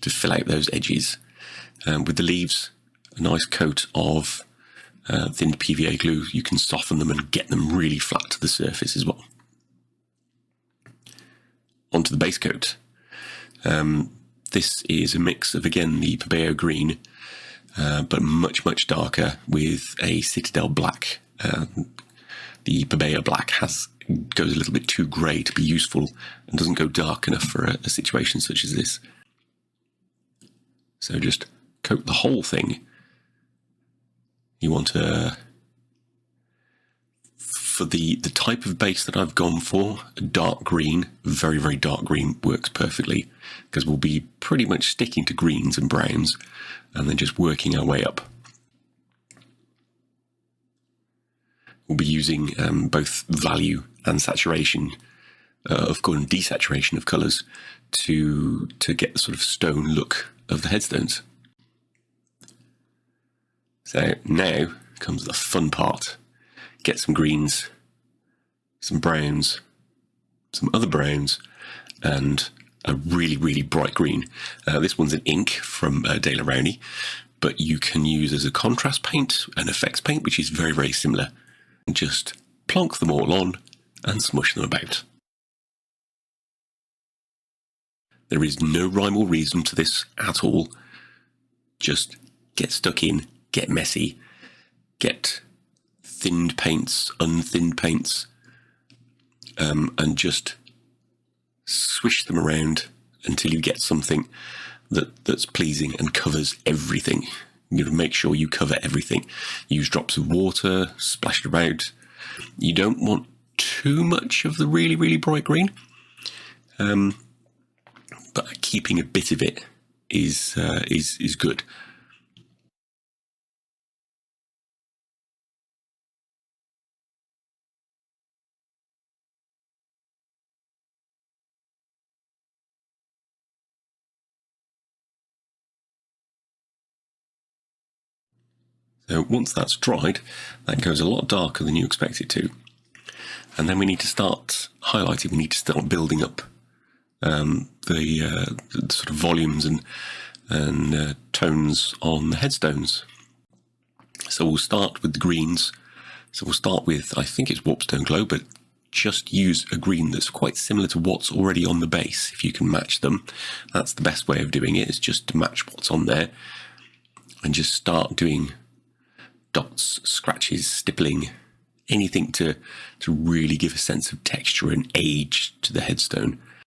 to fill out those edges. With the leaves, a nice coat of thin PVA glue, you can soften them and get them really flat to the surface as well. Onto the base coat. This is a mix of, again, the Pabeo green, but much, much darker with a Citadel black. The Pabeo black goes a little bit too grey to be useful and doesn't go dark enough for a situation such as this. So just coat the whole thing. You want to, for the type of base that I've gone for, a dark green, very, very dark green works perfectly, because we'll be pretty much sticking to greens and browns and then just working our way up. We'll be using both value and saturation, of course, and desaturation of colours to get the sort of stone look of the headstones. So now comes the fun part. Get some greens, some browns, some other browns, and a really, really bright green. This one's an ink from Diorama, but you can use as a contrast paint, an effects paint, which is very, very similar. And just plonk them all on and smush them about. There is no rhyme or reason to this at all. Just get stuck in, get messy, get thinned paints, unthinned paints, and just swish them around until you get something that's pleasing and covers everything. You know, make sure you cover everything. Use drops of water, splash it about. You don't want too much of the really, really bright green, but keeping a bit of it is good. So once that's dried, that goes a lot darker than you expect it to. And then we need to start highlighting, we need to start building up the sort of volumes and tones on the headstones. So we'll start with the greens. So we'll start with, I think it's Warpstone Glow, but just use a green that's quite similar to what's already on the base. If you can match them, that's the best way of doing it, is just to match what's on there. And just start doing dots, scratches, stippling, anything to really give a sense of texture and age to the headstone.